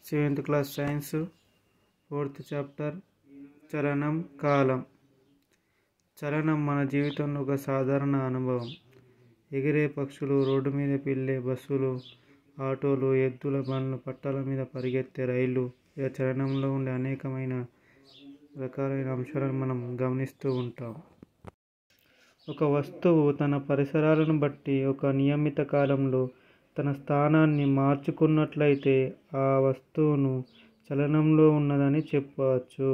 Seventh class science, fourth chapter. చలనం, కాలం. చలనం మన జీవితంలో ఒక సాధారణ అనుభవం. ఎగిరే పక్షులు, రోడ్డు మీద పిల్లే బస్సులు, ఆటోలు, ఎద్దుల బండ్లు, పట్టాల మీద పరిగెత్తే రైళ్ళు, ఇలా చలనంలో ఉండే అనేకమైన రకాలైన అంశాలను మనం గమనిస్తూ ఉంటాం. ఒక వస్తువు తన పరిసరాలను బట్టి ఒక నియమిత కాలంలో తన స్థానాన్ని మార్చుకున్నట్లయితే ఆ వస్తువును చలనంలో ఉన్నదని చెప్పవచ్చు.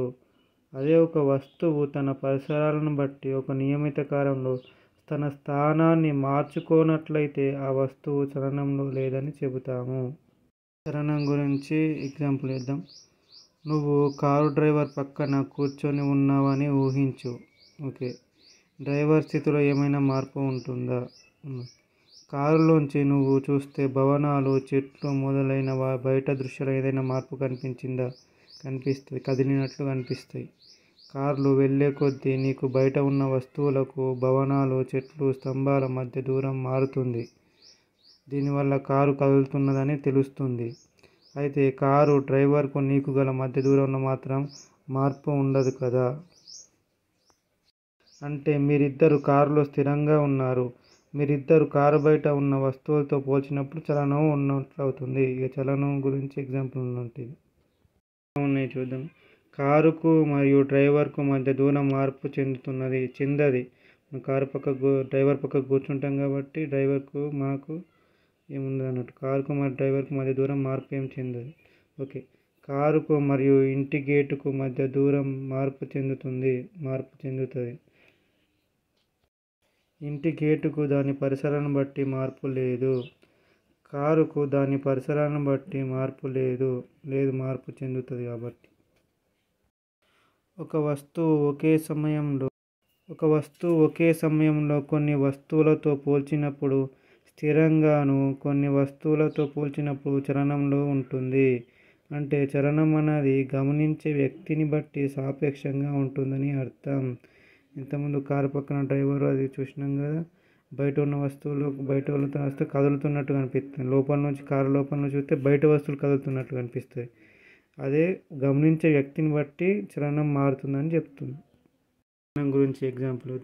అదే ఒక వస్తువు తన పరిసరాలను బట్టి ఒక నియమిత కాలంలో తన స్థానాన్ని మార్చుకోనట్లయితే ఆ వస్తువు చలనంలో లేదని చెబుతాము. చలనం గురించి ఎగ్జాంపుల్ ఇద్దాం. నువ్వు కారు డ్రైవర్ పక్కన కూర్చొని ఉన్నావని ఊహించు. ఓకే, డ్రైవర్ స్థితిలో ఏమైనా మార్పు ఉంటుందా? కారులోంచి నువ్వు చూస్తే భవనాలు, చెట్లు మొదలైన బయట దృశ్యాలు ఏదైనా మార్పు కనిపిస్తుంది, కదిలినట్లు కనిపిస్తాయి. కార్లు వెళ్ళే కొద్దీ నీకు బయట ఉన్న వస్తువులకు, భవనాలు, చెట్లు, స్తంభాల మధ్య దూరం మారుతుంది. దీనివల్ల కారు కదులుతున్నదని తెలుస్తుంది. అయితే కారు డ్రైవర్కు నీకు గల మధ్య దూరంలో మాత్రం మార్పు ఉండదు కదా. అంటే మీరిద్దరు కారులో స్థిరంగా ఉన్నారు. మీరిద్దరు కారు బయట ఉన్న వస్తువులతో పోల్చినప్పుడు చలనం ఉన్నట్లు అవుతుంది. ఇక చలనం గురించి ఎగ్జాంపుల్ ఉన్నట్టు ఉన్నాయి చూద్దాం. కారుకు మరియు డ్రైవర్కు మధ్య దూరం మార్పు చెందది. కారు డ్రైవర్ పక్కకు కూర్చుంటాం కాబట్టి డ్రైవర్కు మనకు ఏముండదు అన్నట్టు. కారుకు మరియు డ్రైవర్కు మధ్య దూరం మార్పు ఏం చెందదు. ఓకే, కారుకు మరియు ఇంటి గేటుకు మధ్య దూరం మార్పు చెందుతుంది. ఇంటి గేటుకు దాని పరిసరాలను బట్టి మార్పు లేదు. కారుకు దాని పరిసరాలను బట్టి మార్పు లేదు, మార్పు చెందుతుంది కాబట్టి. ఒక వస్తువు ఒకే సమయంలో కొన్ని వస్తువులతో పోల్చినప్పుడు స్థిరంగాను, కొన్ని వస్తువులతో పోల్చినప్పుడు చలనంలో ఉంటుంది. అంటే చలనం అనేది గమనించే వ్యక్తిని బట్టి సాపేక్షంగా ఉంటుందని అర్థం. ఇంతకుముందు కారు పక్కన డ్రైవర్ అది చూసినాం కదా, బయట ఉన్న వస్తువులు బయట వాళ్ళతో వస్తే కదులుతున్నట్టు కనిపిస్తుంది. కారు లోపల నుంచి చూస్తే బయట వస్తువులు కదులుతున్నట్టు కనిపిస్తాయి. అదే గమనించే వ్యక్తిని బట్టి చలనం మారుతుందని చెప్తుంది. చలనం గురించి ఎగ్జాంపుల్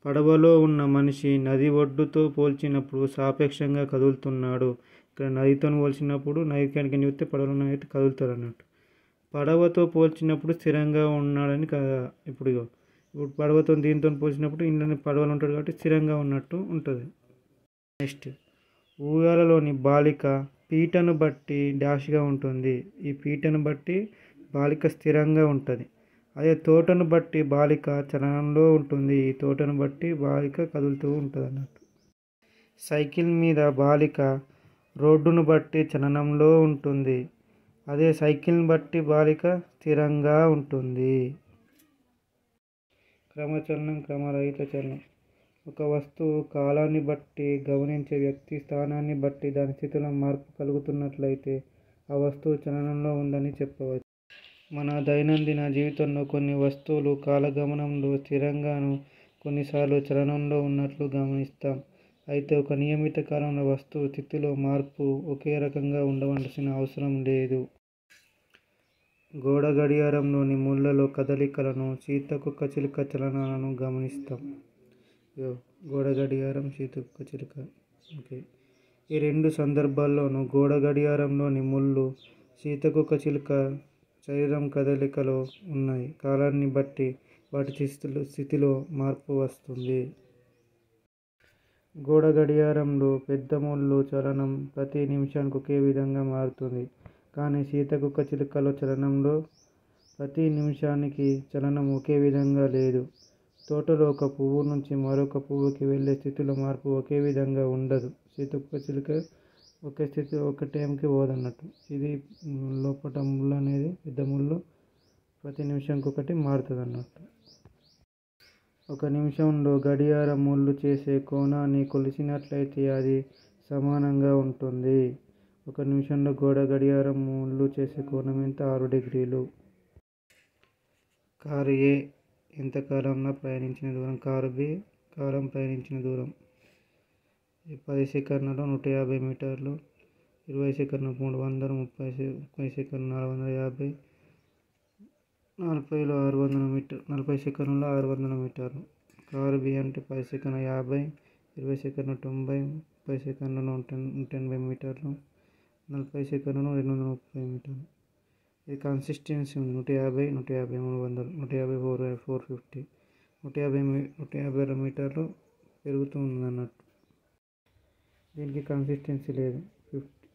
పడవలో ఉన్న మనిషి నది ఒడ్డుతో పోల్చినప్పుడు సాపేక్షంగా కదులుతున్నాడు. ఇక్కడ నదితో పోల్చినప్పుడు నదికి చూస్తే పడవలో అయితే కదులుతాడు అన్నట్టు. పడవతో పోల్చినప్పుడు స్థిరంగా ఉన్నాడని కదా. ఇప్పుడు పడవతో దీంతో పోల్చినప్పుడు ఇంట్లో పడవలు ఉంటాడు కాబట్టి స్థిరంగా ఉన్నట్టు ఉంటుంది. నెక్స్ట్, ఊయలలోని బాలిక పీటను బట్టి డాష్గా ఉంటుంది. ఈ పీటను బట్టి బాలిక స్థిరంగా ఉంటుంది. అదే తోటను బట్టి బాలిక చలనంలో ఉంటుంది. ఈ తోటను బట్టి బాలిక కదులుతూ ఉంటుంది అన్నట్టు. సైకిల్ మీద బాలిక రోడ్డును బట్టి చలనంలో ఉంటుంది. అదే సైకిల్ని బట్టి బాలిక స్థిరంగా ఉంటుంది. క్రమచలనం, క్రమరహిత చలనం. ఒక వస్తువు కాలాన్ని బట్టి, గమనించే వ్యక్తి స్థానాన్ని బట్టి దాని స్థితిలో మార్పు కలుగుతున్నట్లయితే ఆ వస్తువు చలనంలో ఉందని చెప్పవచ్చు. మన దైనందిన జీవితంలో కొన్ని వస్తువులు కాలగమనంలో స్థిరంగాను, కొన్నిసార్లు చలనంలో ఉన్నట్లు గమనిస్తాం. అయితే ఒక నియమిత కాలంలో వస్తువు స్థితిలో మార్పు ఒకే రకంగా ఉండవలసిన అవసరం లేదు. గోడ గడియారంలోని ముళ్ళలో కదలికలను, సీతకుక్క చిలుక చలనాలను గమనిస్తాం. గోడ గడియారం, సీతకుక్క చిలుక. ఓకే, ఈ రెండు సందర్భాల్లోనూ గోడ గడియారంలోని ముళ్ళు, సీతకుక్క చిలుక శరీరం కదలికలో ఉన్నాయి. కాలాన్ని బట్టి వాటి స్థితిలో మార్పు వస్తుంది. గోడ గడియారంలో పెద్ద ముళ్ళు చలనం ప్రతి నిమిషానికి ఒకే విధంగా మారుతుంది. కానీ సీతకుక్క చిలుకలో చలనంలో ప్రతి నిమిషానికి చలనం ఒకే విధంగా లేదు. తోటలో ఒక పువ్వు నుంచి మరొక పువ్వుకి వెళ్ళే స్థితిలో మార్పు ఒకే విధంగా ఉండదు. సీతకుక్క చిలుక ఒకే స్థితి ఒక టైంకి పోదన్నట్టు. ఇది లోపల ముళ్ళు అనేది పెద్ద ముళ్ళు ప్రతి నిమిషానికి ఒకటి మారుతుంది అన్నట్టు. ఒక నిమిషంలో గడియారం ముళ్ళు చేసే కోణాన్ని కొలిచినట్లయితే అది సమానంగా ఉంటుంది. ఒక నిమిషంలో గోడ గడియారం ముళ్ళు చేసే కోణం ఎంత? 6 డిగ్రీలు. కారు ఏ ఎంత కాలంలో ప్రయాణించిన దూరం, కారు బి కాలం ప్రయాణించిన దూరం. 10 సెకన్లలో 150 మీటర్లు, 20 సెకన్లకు 300, 30 సెకన్లు 450, 40లో 600 మీటర్, 40 సెకన్లలో 600 మీటర్లు. కారు బి అంటే 10 సెకన్ల 50, 20 సెకన్లు 90, 30 సెకన్లు 180 మీటర్లు, 40 సెకన్లు 230 మీటర్లు. ఇది కన్సిస్టెన్సీ ఉంది. 150, 150, 300, 150, 450, 150 మీటర్లు పెరుగుతూ ఉంది అన్నట్టు. దీనికి కన్సిస్టెన్సీ లేదు.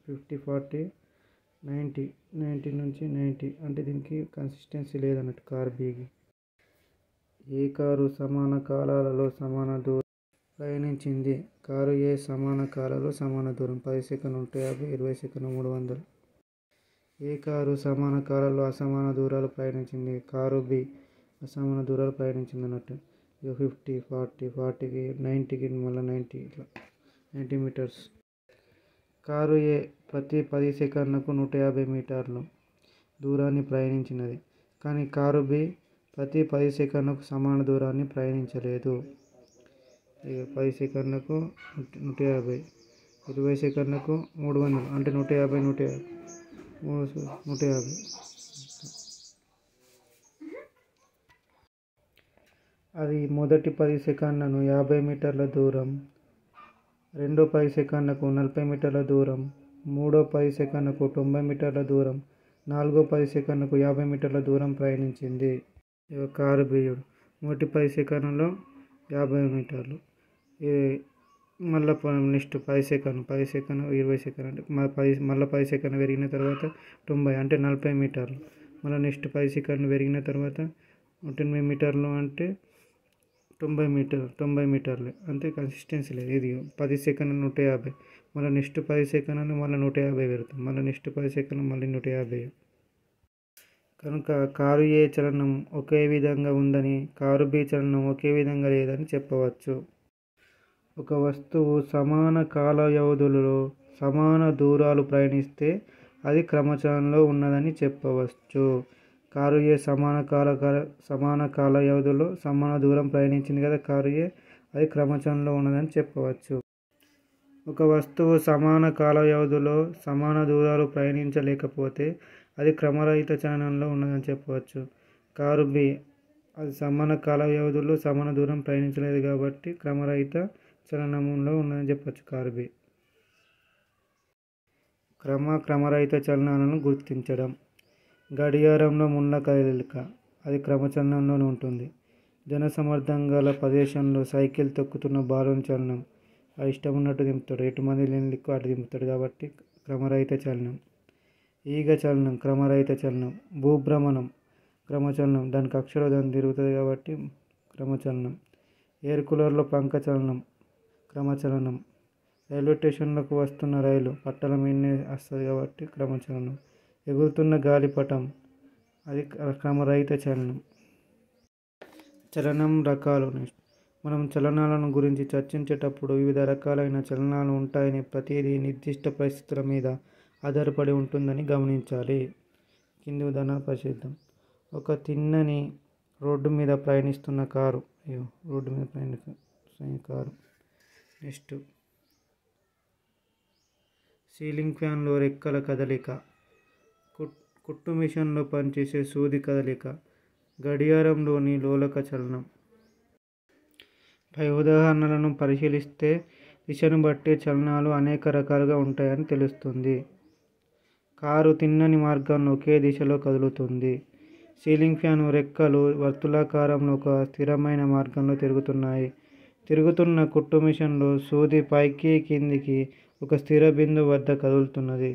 50, 40, 90, 90 నుంచి 90 అంటే దీనికి కన్సిస్టెన్సీ లేదన్నట్టు కారు బీకి. ఏ కారు సమాన కాలాలలో సమాన దూరం ప్రయాణించింది? కారు ఏ సమాన కాలాలలో సమాన దూరం 10 సెకన్లు 150, 20 సెకన్లు 300. ఏ కారు సమాన కాలాల్లో అసమాన దూరాలు ప్రయాణించింది? కారు బి అసమాన దూరాలు ప్రయాణించింది అన్నట్టు. 50, 40, 40కి 90కి మళ్ళీ 90 ఇట్లా 90 మీటర్స్. కారు ఏ ప్రతి 10 సెకన్లకు 150 మీటర్లు దూరాన్ని ప్రయాణించినది. కానీ కారు బి ప్రతి 10 సెకన్లకు సమాన దూరాన్ని ప్రయాణించలేదు. 10 సెకన్లకు 150, 20 సెకన్లకు 300 అంటే 150, 150. అది మొదటి 10 సెకన్లను 50 మీటర్ల దూరం, రెండో 10 సెకన్లకు 40 మీటర్ల దూరం, మూడో 10 సెకన్లకు 90 మీటర్ల దూరం, నాలుగో 10 సెకన్లకు 50 మీటర్ల దూరం ప్రయాణించింది. కారు బియ్యుడు మొదటి 10 సెకన్లలో 50 మీటర్లు, మళ్ళీ నెక్స్ట్ 10 సెకన్లు 20 సెకన్లు అంటే మళ్ళీ 10 సెకన్లు పెరిగిన తర్వాత 90 అంటే 40 మీటర్లు, మళ్ళీ నెక్స్ట్ 10 సెకన్లు పెరిగిన తర్వాత 180 మీటర్లు అంటే 90 మీటర్లు. అంతే కన్సిస్టెన్సీ లేదు. ఇది 10 సెకన్లు 150, మళ్ళీ నెక్స్ట్ 10 సెకన్లు మళ్ళీ 150 పెడతాం, మళ్ళీ నెక్స్ట్ 10 సెకన్లు మళ్ళీ 150. కనుక కారు ఏ చలనం ఒకే విధంగా ఉందని, కారు బి చలనం ఒకే విధంగా లేదని చెప్పవచ్చు. ఒక వస్తువు సమాన కాల వ్యవధులలో సమాన దూరాలు ప్రయాణిస్తే అది క్రమచలనంలో ఉన్నదని చెప్పవచ్చు. కారు ఏ సమాన కాల వ్యవధిలో సమాన దూరం ప్రయాణించింది కదా కారు ఏ, అది క్రమచలనంలో ఉన్నదని చెప్పవచ్చు. ఒక వస్తువు సమాన కాల వ్యవధిలో సమాన దూరాలు ప్రయాణించలేకపోతే అది క్రమరహిత చలనంలో ఉన్నదని చెప్పవచ్చు. కారు బి అది సమాన కాల వ్యవధిలో సమాన దూరం ప్రయాణించలేదు కాబట్టి క్రమరహిత చలనంలో ఉన్నదని చెప్పవచ్చు కారు బి. క్రమరహిత చలనాలను గుర్తించడం. గడియారంలో ముళ్ళ కదలిక అది క్రమచలనంలోనే ఉంటుంది. జనసమ్మర్దం గల ప్రదేశంలో సైకిల్ తొక్కుతున్న బాలుని చలనం, అది ఇష్టం ఉన్నట్టు దింపుతాడు, ఎటుమంది లేని దిక్కు అటు దింపుతాడు కాబట్టి క్రమరహిత చలనం. ఈగ చలనం క్రమరహిత చలనం. భూభ్రమణం క్రమచలనం, దాని కక్షలో దాన్ని తిరుగుతుంది కాబట్టి క్రమచలనం. ఎయిర్ కూలర్లో పంఖ చలనం క్రమచలనం. రైల్వే స్టేషన్లకు వస్తున్న రైలు పట్టాల మీదనే వస్తుంది కాబట్టి క్రమచలనం. ఎగురుతున్న గాలిపటం అది క్రమరహిత చలనం. చలనం రకాలు. మనం చలనాలను గురించి చర్చించేటప్పుడు వివిధ రకాలైన చలనాలు ఉంటాయని, ప్రతిదీ నిర్దిష్ట పరిస్థితుల మీద ఆధారపడి ఉంటుందని గమనించాలి. కింది ఉదాహరణ పరిశీలిద్దాం. ఒక తిన్నని రోడ్డు మీద ప్రయాణిస్తున్న కారు. రోడ్డు మీద ప్రయాణిస్తున్న కారు. నెక్స్ట్ సీలింగ్ ఫ్యాన్లో రెక్కల కదలిక, కుట్టు మిషన్లో పనిచేసే సూది కదలిక, గడియారంలోని లోలక చలనం. పై ఉదాహరణలను పరిశీలిస్తే దిశను బట్టి చలనాలు అనేక రకాలుగా ఉంటాయని తెలుస్తుంది. కారు తిన్నని మార్గంలో ఒకే దిశలో కదులుతుంది. సీలింగ్ ఫ్యాన్ రెక్కలు వర్తులాకారంలో ఒక స్థిరమైన మార్గంలో తిరుగుతున్నాయి. తిరుగుతున్న కుట్టు మిషన్లో సూది పైకి కిందికి ఒక స్థిర బిందువు వద్ద కదులుతున్నది.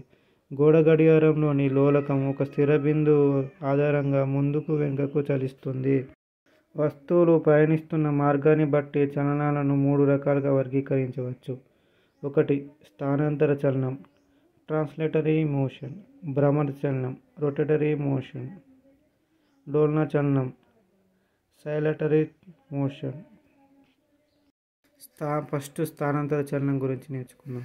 గోడ గడియారంలోని లోలకం ఒక స్థిర బిందువు ఆధారంగా ముందుకు వెనుకకు చలిస్తుంది. వస్తువులు ప్రయాణిస్తున్న మార్గాన్ని బట్టి చలనాలను 3 రకాలుగా వర్గీకరించవచ్చు. 1. స్థానాంతర చలనం ట్రాన్స్లేటరీ మోషన్, భ్రమణ చలనం రొటేటరీ మోషన్, డోలన చలనం సైలేటరీ మోషన్. ఫస్ట్ స్థానాంతర చలనం గురించి నేర్చుకుందాం.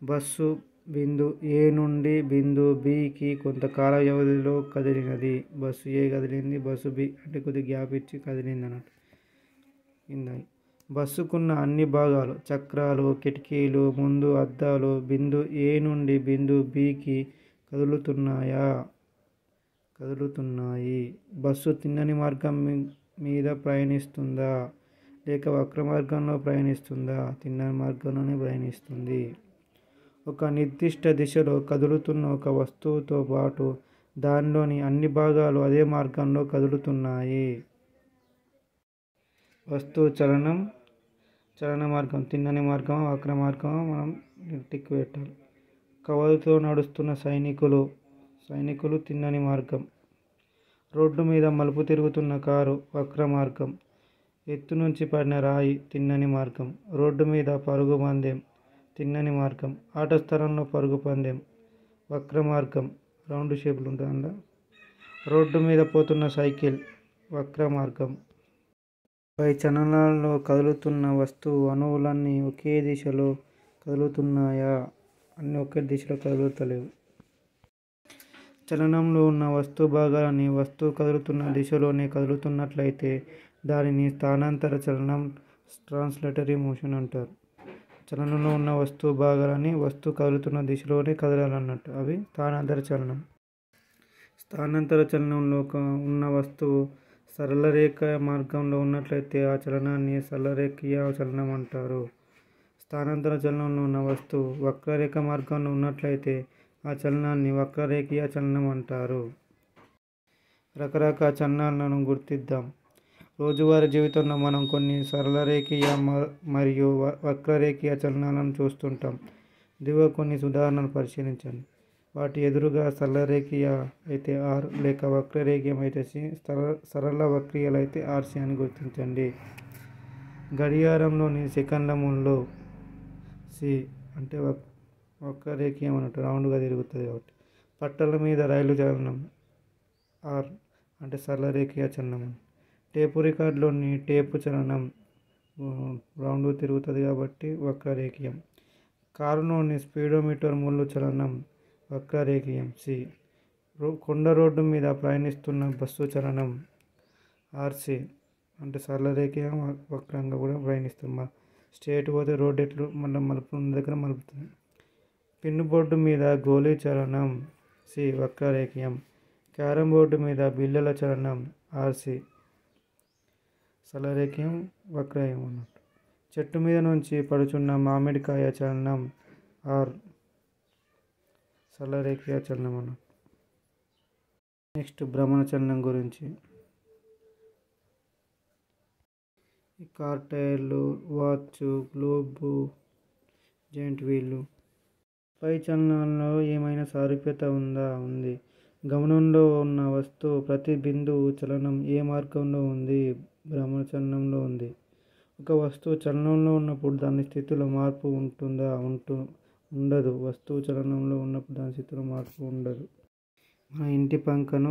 బస్సు బిందు ఏ నుండి బిందు బికి కొంత కాల వ్యవధిలో కదిలినది. బస్సు ఏ కదిలింది, బస్సు బి అంటే కొద్దిగా గ్యాప్ ఇచ్చి కదిలింది అన్నట్టు. బస్సుకున్న అన్ని భాగాలు చక్రాలు, కిటికీలు, ముందు అద్దాలు బిందు ఏ నుండి బిందు బికి కదులుతున్నాయి. బస్సు తిన్నని మార్గం మీద ప్రయాణిస్తుందా లేక వక్ర మార్గంలో ప్రయాణిస్తుందా? తిన్నని మార్గంలోనే ప్రయాణిస్తుంది. ఒక నిర్దిష్ట దిశలో కదులుతున్న ఒక వస్తువుతో పాటు దానిలోని అన్ని భాగాలు అదే మార్గంలో కదులుతున్నాయి. వస్తువు చలన మార్గం తిన్నని మార్గం, వక్ర మార్గం మనం టిక్ పెట్టాలి. కవలుతో నడుస్తున్న సైనికులు తిన్నని మార్గం. రోడ్డు మీద మలుపు తిరుగుతున్న కారు వక్ర మార్గం. ఎత్తు నుంచి పడిన రాయి తిన్నని మార్గం. రోడ్డు మీద పరుగు పందెం తిన్నని మార్గం. ఆట స్థలంలో పరుగు పందెం వక్ర మార్గం, రౌండ్ షేప్లు ఉంటుంది. రోడ్డు మీద పోతున్న సైకిల్ వక్ర మార్గం. పై చలనాలలో కదులుతున్న వస్తువు అణువులన్నీ ఒకే దిశలో కదులుతున్నాయా? అన్నీ ఒకే దిశలో కదులుతలేవు. చలనంలో ఉన్న వస్తు భాగాలని వస్తువు కదులుతున్న దిశలోనే కదులుతున్నట్లయితే దానిని స్థానాంతర చలనం ట్రాన్స్లేటరీ మోషన్ అంటారు. చలనంలో ఉన్న వస్తువు భాగాలని వస్తువు కదులుతున్న దిశలోనే కదలాలన్నట్టు అవి స్థానాంతర చలనం. స్థానాంతర చలనంలో ఉన్న వస్తువు సరళ రేఖ మార్గంలో ఉన్నట్లయితే ఆ చలనాన్ని సరళరేఖీయ చలనం అంటారు. స్థానాంతర చలనంలో ఉన్న వస్తువు వక్రరేఖ మార్గంలో ఉన్నట్లయితే ఆ చలనాన్ని వక్రరేఖీయ చలనం అంటారు. రకరకాల చలనాలను గుర్తిద్దాం. రోజువారీ జీవితంలో మనం కొన్ని సరళరేఖీయ మరియు వక్రరేఖీయ చలనాలను చూస్తుంటాం. దిగువ కొన్ని ఉదాహరణలు పరిశీలించండి. వాటి ఎదురుగా సరళరేఖీయ అయితే ఆర్ లేక వక్రరేఖీయం అయితే సి, సరళ వక్రీయాలు అయితే ఆర్సి అని గుర్తించండి. గడియారంలోని సెకండ్ల ముళ్ళు సి అంటే వక్రరేఖీయం అన్నట్టు రౌండ్గా తిరుగుతుంది కాబట్టి. పట్టాల మీద రైలు చలనం ఆర్ అంటే సరళరేఖీయ చలనం. టేపు రికార్డులోని టేపు చలనం రౌండ్ తిరుగుతుంది కాబట్టి వక్రరేఖీయం. కారులోని స్పీడోమీటర్ ముళ్ళు చలనం వక్రరేఖీయం సి. కొండ రోడ్డు మీద ప్రయాణిస్తున్న బస్సు చలనం ఆర్సి అంటే సరళరేఖీయ వక్రంగా కూడా ప్రయాణిస్తుంది. స్ట్రేట్ పోతే రోడ్డు ఎట్లు మళ్ళీ మలుపు దగ్గర మలుపుతుంది. పిన్ బోర్డు మీద గోళీ చలనం సి వక్రరేఖీయం. క్యారం బోర్డు మీద బిళ్ళల చలనం ఆర్సి సరళరేఖీయం వక్రరేఖీయం అన్నట్టు. చెట్టు మీద నుంచి పడుచున్న మామిడికాయ చలనం ఆర్ సరళరేఖీయ చలనం అన్నట్టు. నెక్స్ట్ భ్రమణ చలనం గురించి. కార్ టైర్లు, వాచ్, గ్లోబు, జెయింట్ వీళ్ళు. పై చలనాల్లో ఏమైనా సారూప్యత ఉందా? ఉంది. గమనంలో ఉన్న వస్తువు ప్రతి బిందువు చలనం ఏ మార్గంలో ఉంది? భ్రమణ చలనంలో ఉంది. ఒక వస్తువు చలనంలో ఉన్నప్పుడు దాని స్థితిలో మార్పు ఉంటుందా? ఉండదు. వస్తువు చలనంలో ఉన్నప్పుడు దాని స్థితిలో మార్పు ఉండదు. మన ఇంటి పంకను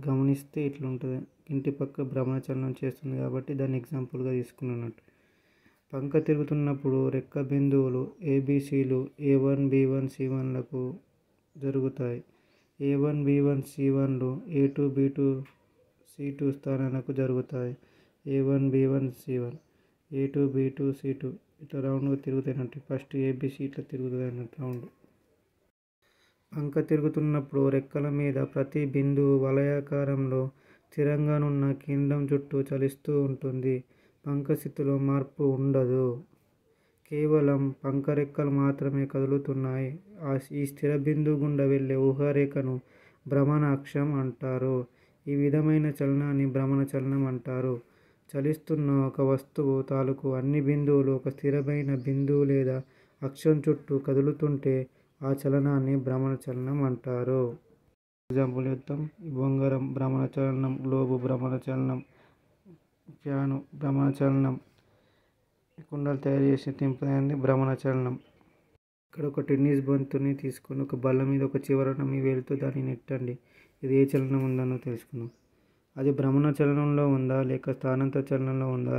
గమనిస్తే ఇట్లుంటుంది. ఇంటి పక్క భ్రమణ చలనం చేస్తుంది కాబట్టి దాన్ని ఎగ్జాంపుల్గా తీసుకున్నట్టు. పంక తిరుగుతున్నప్పుడు రెక్క బిందువులు ఏబిసిలు A1, B1, C1లకు జరుగుతాయి. A1, B1, C1లు A2, B2, C2 స్థానాలకు జరుగుతాయి. A1, B1, C1 A2, B2, C2 ఇట్లా రౌండ్గా తిరుగుతాయినట్టు. ఫస్ట్ ABC ఇట్లా తిరుగుతుంది అన్నట్టు రౌండ్. పంక తిరుగుతున్నప్పుడు రెక్కల మీద ప్రతి బిందువు వలయాకారంలో స్థిరంగానున్న కేంద్రం చుట్టూ చలిస్తూ ఉంటుంది. పంక స్థితిలో మార్పు ఉండదు. కేవలం పంక రెక్కలు మాత్రమే కదులుతున్నాయి. ఈ స్థిర బిందువు గుండా వెళ్ళే ఊహారేఖను భ్రమణ అక్షం అంటారు. ఈ విధమైన చలనాన్ని భ్రమణ చలనం అంటారు. చలిస్తున్న ఒక వస్తువు తాలూకు అన్ని బిందువులు ఒక స్థిరమైన బిందువు లేదా అక్షం చుట్టూ కదులుతుంటే ఆ చలనాన్ని భ్రమణ చలనం అంటారు. ఎగ్జాంపుల్ చెప్తాం. బొంగరం భ్రమణ చలనం, గ్లోబు భ్రమణ చలనం, ఫ్యాను భ్రమణ చలనం, కుండలు తయారు చేసి తింపేది భ్రమణ చలనం. ఇక్కడ ఒక టెన్నిస్ బంతిని తీసుకొని ఒక బల్ల మీద ఒక చివరన మీ వేలుతో దాన్ని నెట్టండి. ఇది ఏ చలనం ఉందనో తెలుసుకుందాం. అది భ్రమణ చలనంలో ఉందా లేక స్థానాంతర చలనంలో ఉందా?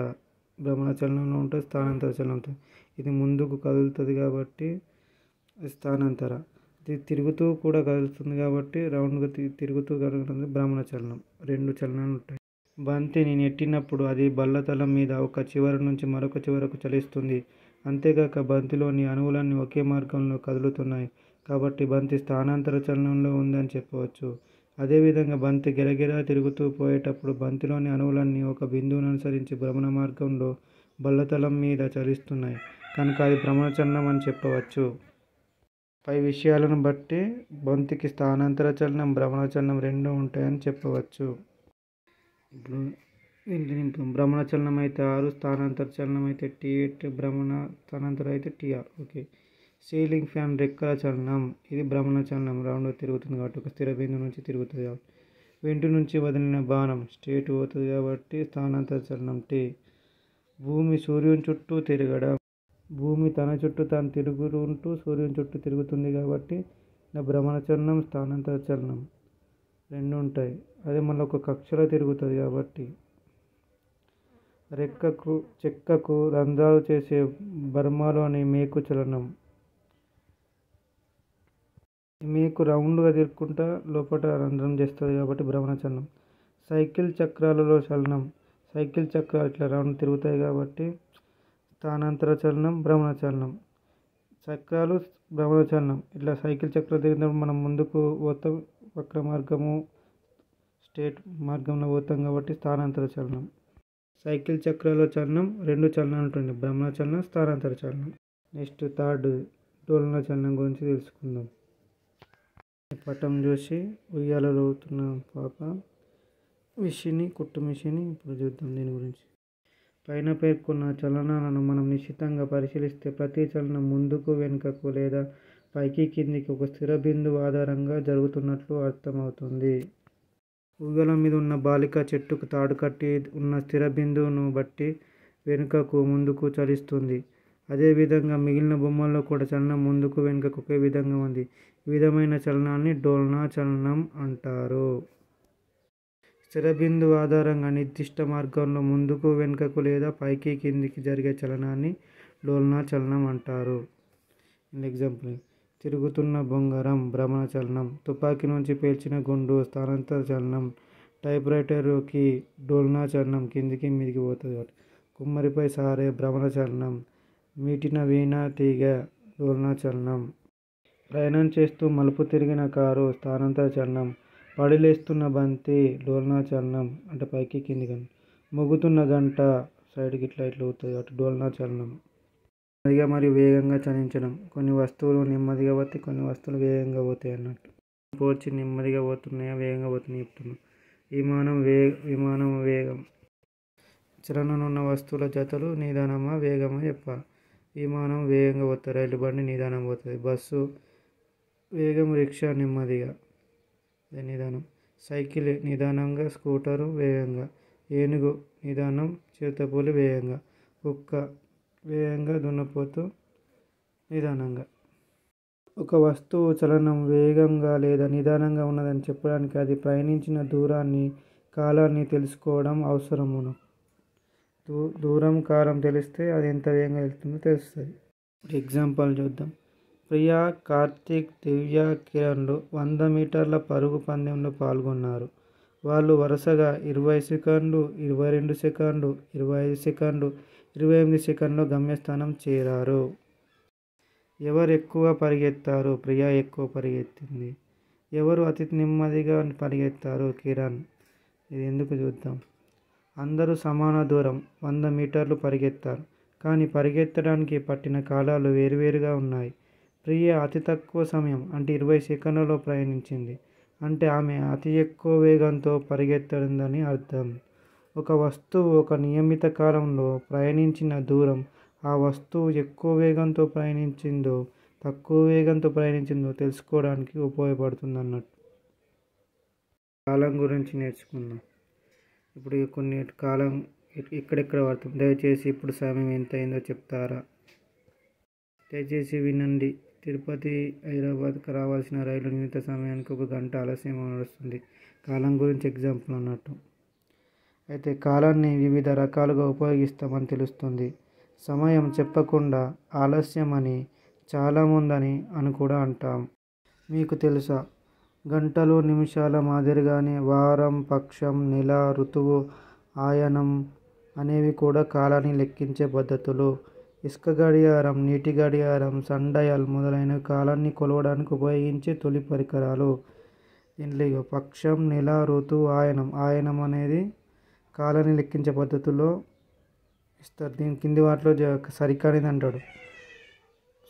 భ్రమణ చలనంలో ఉంటుంది, స్థానాంతర చలనం ఉంటుంది. ఇది ముందుకు కదులుతుంది కాబట్టి స్థానాంతర. ఇది తిరుగుతూ కూడా కదులుతుంది కాబట్టి రౌండ్గా తిరుగుతూ కదులుతుంది భ్రమణ చలనం. రెండు చలనాలు ఉంటాయి. బంతిని నెట్టినప్పుడు అది బల్లతలం మీద ఒక చివర నుంచి మరొక చివరకు చలిస్తుంది. అంతేగాక బంతిలోని అణువులన్నీ ఒకే మార్గంలో కదులుతున్నాయి కాబట్టి బంతి స్థానాంతర చలనంలో ఉందని చెప్పవచ్చు. అదేవిధంగా బంతి గిరగిరా తిరుగుతూ పోయేటప్పుడు బంతిలోని అణువులన్నీ ఒక బిందువును అనుసరించి భ్రమణ మార్గంలో బల్లతలం మీద చలిస్తున్నాయి కనుక అది భ్రమణ చలనం అని చెప్పవచ్చు. పై విషయాలను బట్టి బంతికి స్థానాంతర చలనం, భ్రమణ చలనం రెండూ ఉంటాయని చెప్పవచ్చు. ఇప్పుడు భ్రమణ చలనం అయితే 6, స్థానాంతర చలనం అయితే T8, భ్రమణ స్థానాంతర అయితే TR. ఓకే. సీలింగ్ ఫ్యాన్ రెక్కల చలనం, ఇది భ్రమణ చలనం, రౌండ్ తిరుగుతుంది కాబట్టి ఒక స్థిర బిందువు నుంచి తిరుగుతుంది కాబట్టి. వెంటి నుంచి వదిలిన బాణం స్ట్రేట్ పోతుంది కాబట్టి స్థానాంతర చలనం T. భూమి సూర్యుని చుట్టూ తిరగడం, భూమి తన చుట్టూ తాను తిరుగుతుంటూ సూర్యుని చుట్టూ తిరుగుతుంది కాబట్టి భ్రమణ చలనం, స్థానాంతర చలనం రెండు ఉంటాయి. అదే మళ్ళీ ఒక కక్షలో తిరుగుతుంది కాబట్టి. చెక్కకు రంధ్రాలు చేసే బర్మాలోని మేకు చలనం, మేకు రౌండ్గా తిరుక్కుంటా లోపల రంధ్రం చేస్తుంది కాబట్టి భ్రమణ చలనం. సైకిల్ చక్రాలలో చలనం, సైకిల్ చక్రాలు ఇట్లా రౌండ్ తిరుగుతాయి కాబట్టి స్థానాంతర చలనం, భ్రమణ చలనం. చక్రాలు భ్రమణ చలనం, ఇట్లా సైకిల్ చక్రాలు తిరిగినప్పుడు మనం ముందుకు పోతాం, వక్ర మార్గము స్ట్రేట్ మార్గంలో పోతాం కాబట్టి స్థానాంతర చలనం. సైకిల్ చక్రాల చలనం రెండు చలనాలు ఉంటుంది, భ్రమణ చలనం, స్థానాంతర చలనం. నెక్స్ట్ థర్డ్ డోలన చలనం గురించి తెలుసుకుందాం. పటం చూసి ఉయ్యాలలో ఊగుతున్న పాప మిషిని, కుట్టు మిషిని ఇప్పుడు చూద్దాం దీని గురించి. పైన పేర్కొన్న చలనాలను మనం నిశ్చితంగా పరిశీలిస్తే ప్రతి చలనం ముందుకు, వెనుకకు లేదా పైకి, కిందికి ఒక స్థిర బిందువు ఆధారంగా జరుగుతున్నట్లు అర్థమవుతుంది. ఉయ్యాల మీద ఉన్న బాలిక చెట్టుకు తాడు కట్టి ఉన్న స్థిర బిందువును బట్టి వెనుకకు, ముందుకు చలిస్తుంది. అదేవిధంగా మిగిలిన బొమ్మల్లో కూడా చలనం ముందుకు, వెనుకకు ఒకే విధంగా ఉంది. ఈ విధమైన చలనాన్ని డోలన చలనం అంటారు. స్థిర బిందువు ఆధారంగా నిర్దిష్ట మార్గంలో ముందుకు, వెనుకకు లేదా పైకి, కిందికి జరిగే చలనాన్ని డోలన చలనం అంటారు. ఎగ్జాంపుల్: తిరుగుతున్న బొంగరం భ్రమణ చలనం, తుపాకీ నుంచి పేల్చిన గుండు స్థానాంతర చలనం, టైప్ రైటర్కి డోలన చలనం, కిందికి మీదికి పోతుంది. కుమ్మరిపై సారే భ్రమణ చలనం, మీటిన వీణ తీగ డోలన చలనం, ప్రయాణం చేస్తూ మలుపు తిరిగిన కారు స్థానాంతర చలనం, పడిలేస్తున్న బంతి డోలన చలనం అంటే పైకి కిందికి, మోగుతున్న గంట సైడ్కి ఇట్లా ఊగుతుంది కాబట్టి డోలన చలనం. నెమ్మదిగా మరియు వేగంగా చలించడం, కొన్ని వస్తువులు నెమ్మదిగా పోతాయి, కొన్ని వస్తువులు వేగంగా పోతాయి అన్నట్టు. పోర్చి నెమ్మదిగా పోతున్నాయా వేగంగా పోతున్నాయి చెప్తున్నాం. విమానం వేగం, చలనం ఉన్న వస్తువుల జతలు నిదానమా వేగమా చెప్పాలి. విమానం వేగంగా పోతుంది, రైలు బండి నిదానం పోతుంది, బస్సు వేగం, రిక్షా నెమ్మదిగా నిదానం, సైకిల్ నిదానంగా, స్కూటరు వేగంగా, ఏనుగు నిదానం, చిరుతపులి వేగంగా, కుక్క వేగంగా, దున్నపోతు నిదానంగా. ఒక వస్తువు చలనం వేగంగా లేదా నిదానంగా ఉన్నదని చెప్పడానికి అది ప్రయాణించిన దూరాన్ని, కాలాన్ని తెలుసుకోవడం అవసరమును. దూరం, కాలం తెలిస్తే అది ఎంత వేగంగా వెళ్తుందో తెలుస్తుంది. ఎగ్జాంపుల్ చూద్దాం. ప్రియా, కార్తీక్, దివ్య, కిరణ్లు 100 మీటర్ల పరుగు పందెంలో పాల్గొన్నారు. వాళ్ళు వరుసగా 20 సెకండ్లు, 22 సెకండ్లు, 25 సెకండ్లు, 28 సెకండ్లో గమ్యస్థానం చేరారు. ఎవరు ఎక్కువ పరిగెత్తారు? ప్రియా ఎక్కువ పరిగెత్తింది. ఎవరు అతి నెమ్మదిగా పరిగెత్తారు? కిరణ్. ఇది ఎందుకు చూద్దాం. అందరూ సమాన దూరం 100 మీటర్లు పరిగెత్తారు, కానీ పరిగెత్తడానికి పట్టిన కాలాలు వేరువేరుగా ఉన్నాయి. ప్రియా అతి తక్కువ సమయం అంటే 20 సెకండ్లలో ప్రయాణించింది, అంటే ఆమె అతి ఎక్కువ వేగంతో పరిగెత్తిందని అర్థం. ఒక వస్తువు ఒక నియమిత కాలంలో ప్రయాణించిన దూరం ఆ వస్తువు ఎక్కువ వేగంతో ప్రయాణించిందో తక్కువ వేగంతో ప్రయాణించిందో తెలుసుకోవడానికి ఉపయోగపడుతుంది అన్నట్టు. కాలం గురించి నేర్చుకుందాం. ఇప్పుడు కొన్ని కాలం ఎక్కడెక్కడ వాడతాం. దయచేసి ఇప్పుడు సమయం ఎంత అయిందో చెప్తారా? దయచేసి వినండి. తిరుపతి హైదరాబాద్కి రావాల్సిన రైలు నిర్ణీత సమయానికి 1 గంట ఆలస్యం నడుస్తుంది. కాలం గురించి ఎగ్జాంపుల్ అన్నట్టు. అయితే కాలాన్ని వివిధ రకాలుగా ఉపయోగిస్తామని తెలుస్తుంది. సమయం చెప్పకుండా ఆలస్యం అని, చాలా ముందని అని కూడా అంటాం. మీకు తెలుసా, గంటలు నిమిషాల మాదిరిగానే వారం, పక్షం, నెల, ఋతువు ఆయనం అనేవి కూడా కాలాన్ని లెక్కించే పద్ధతులు. ఇసుక గడియారం, నీటి గడియారం, సన్‌డయల్ మొదలైనవి కాలాన్ని కొలవడానికి ఉపయోగించే తొలి పరికరాలు. దీంట్లో పక్షం, నెల, ఋతువు, ఆయనం. ఆయనం అనేది కాలాన్ని లెక్కించే పద్ధతిలో ఇస్తారు. దీని కింది వాటిలో సరికానిది అంటాడు.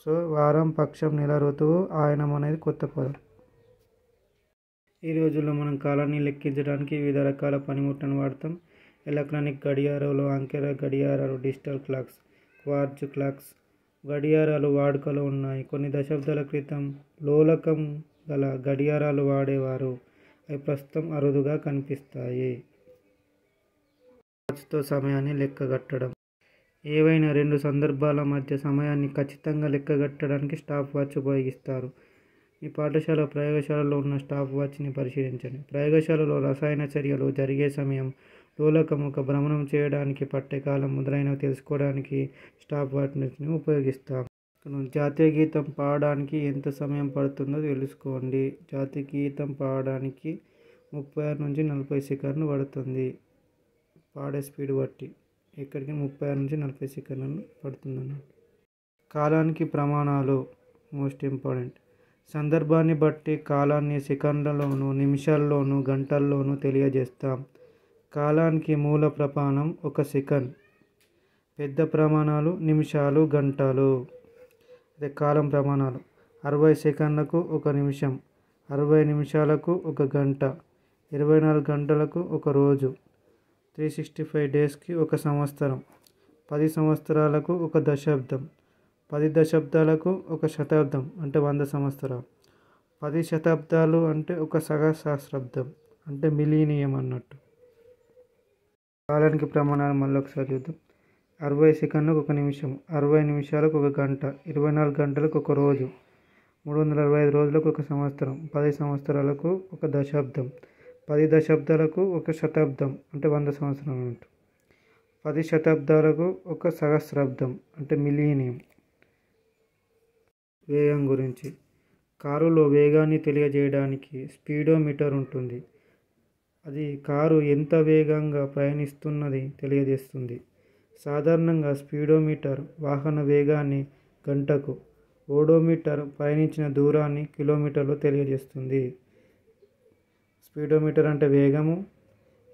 సో వారం, పక్షం, నెల, ఋతువు, ఆయనం అనేది కొత్త పదం. ఈ రోజుల్లో మనం కాలాన్ని లెక్కించడానికి వివిధ రకాల పనిముట్లను వాడతాం. ఎలక్ట్రానిక్ గడియారాలు, అంకెల గడియారాలు, డిజిటల్ క్లాక్స్, క్వార్ట్జ్ క్లాక్స్ గడియారాలు వాడుకలో ఉన్నాయి. కొన్ని దశాబ్దాల క్రితం లోలకం గల గడియారాలు వాడేవారు. అవి ప్రస్తుతం అరుదుగా కనిపిస్తాయి. వాచ్తో సమయాన్ని లెక్కగట్టడం. ఏవైనా రెండు సందర్భాల మధ్య సమయాన్ని ఖచ్చితంగా లెక్కగట్టడానికి స్టాప్ వాచ్ ఉపయోగిస్తారు. మీ పాఠశాల ప్రయోగశాలలో ఉన్న స్టాప్ వాచ్ని పరిశీలించండి. ప్రయోగశాలలో రసాయన చర్యలు జరిగే సమయం, లోలకం ఒక భ్రమణం చేయడానికి పట్టే కాలం మొదలైనవి తెలుసుకోవడానికి స్టాప్ వాచ్ని ఉపయోగిస్తాం. జాతీయ గీతం పాడడానికి ఎంత సమయం పడుతుందో తెలుసుకోండి. జాతీయ గీతం పాడడానికి 36 నుంచి 40 సెకండ్లు పడుతుంది. పాడే స్పీడ్ బట్టి ఎక్కడికి 36 నుంచి 40 సెకండ్లు పడుతుందన్నమాట. కాలానికి ప్రమాణాలు మోస్ట్ ఇంపార్టెంట్. సందర్భాన్ని బట్టి కాలాన్ని సెకండ్లలోనూ, నిమిషాల్లోనూ, గంటల్లోనూ తెలియజేస్తాం. కాలానికి మూల ప్రమాణం 1 సెకండ్. పెద్ద ప్రమాణాలు నిమిషాలు, గంటలు. అదే కాలం ప్రమాణాలు 60 సెకండ్లకు 1 నిమిషం, 60 నిమిషాలకు 1 గంట, 24 గంటలకు 1 రోజు, 365 డేస్కి 1 సంవత్సరం, 10 సంవత్సరాలకు 1 దశాబ్దం, 10 దశాబ్దాలకు 1 శతాబ్దం అంటే 100 సంవత్సరాలు, 10 శతాబ్దాలు అంటే 1 సహస్రాబ్దం అంటే మిలీనియం అన్నట్టు. కాలానికి ప్రమాణాలు మళ్ళీ ఒకసారి చూద్దాం. 60 సెకండ్లకు 1 నిమిషం, 60 నిమిషాలకు 1 గంట, 24 గంటలకు 1 రోజు, 365 రోజులకు 1 సంవత్సరం, 10 సంవత్సరాలకు 1 దశాబ్దం, 10 దశాబ్దాలకు 1 శతాబ్దం అంటే 100 సంవత్సరాలు అన్నట్టు, 10 శతాబ్దాలకు 1 సహస్రాబ్దం అంటే మిలీనియం. వేగం గురించి. కారులో వేగాన్ని తెలియజేయడానికి స్పీడోమీటర్ ఉంటుంది. అది కారు ఎంత వేగంగా ప్రయాణిస్తున్నది తెలియజేస్తుంది. సాధారణంగా స్పీడోమీటర్ వాహన వేగాన్ని గంటకు, ఓడోమీటర్ ప్రయాణించిన దూరాన్ని కిలోమీటర్లో తెలియజేస్తుంది. స్పీడోమీటర్ అంటే వేగము,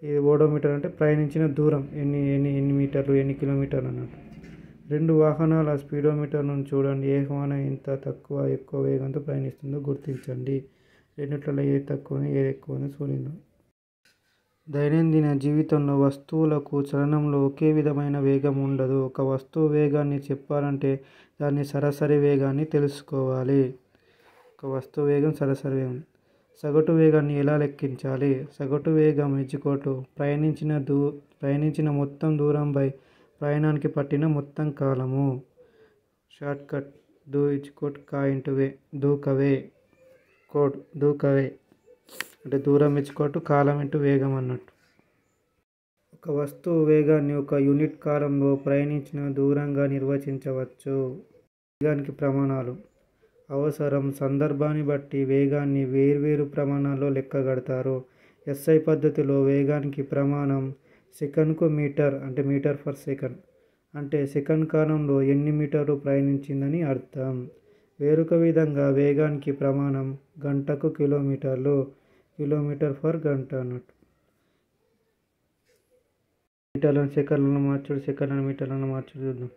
ఇది ఓడోమీటర్ అంటే ప్రయాణించిన దూరం, ఎన్ని మీటర్లు, ఎన్ని కిలోమీటర్లు అన్నట్టు. 2 వాహనాల స్పీడోమీటర్ను చూడండి. ఏ వాహనం ఎంత ఎక్కువ వేగంతో ప్రయాణిస్తుందో గుర్తించండి. రెండిట్లలో ఏది తక్కువ ఏది ఎక్కువ చూడండి. దైనందిన జీవితంలో వస్తువులకు చలనంలో ఒకే విధమైన వేగం ఉండదు. ఒక వస్తువు వేగాన్ని చెప్పాలంటే దాని సరాసరి వేగాన్ని తెలుసుకోవాలి. ఒక వస్తువు వేగం సరాసరి వేగం. సగటు వేగాన్ని ఎలా లెక్కించాలి? సగటు వేగం ప్రయాణించిన మొత్తం దూరంపై ప్రయాణానికి పట్టిన మొత్తం కాలము. షార్ట్కట్ దూకవే అంటే దూరం కాలం వేగం అన్నట్టు. ఒక వస్తువు వేగాన్ని ఒక యూనిట్ కాలంలో ప్రయాణించిన దూరంగా నిర్వచించవచ్చు. వేగానికి ప్రమాణాలు. అవసరం, సందర్భాన్ని బట్టి వేగాన్ని వేర్వేరు ప్రమాణాల్లో లెక్కగడతారు. SI పద్ధతిలో వేగానికి ప్రమాణం సెకనుకు మీటర్ అంటే మీటర్ పర్ సెకండ్ అంటే సెకండ్ కాలంలో ఎన్ని మీటర్లు ప్రయాణించిందని అర్థం. వేరొక విధంగా వేగానికి ప్రమాణం గంటకు కిలోమీటర్లు, కిలోమీటర్ పర్ గంట అన్నట్టు. మీటర్లను సెకండ్లను మార్చుడు, సెకండ్లను మీటర్లను మార్చుడు చూద్దాం.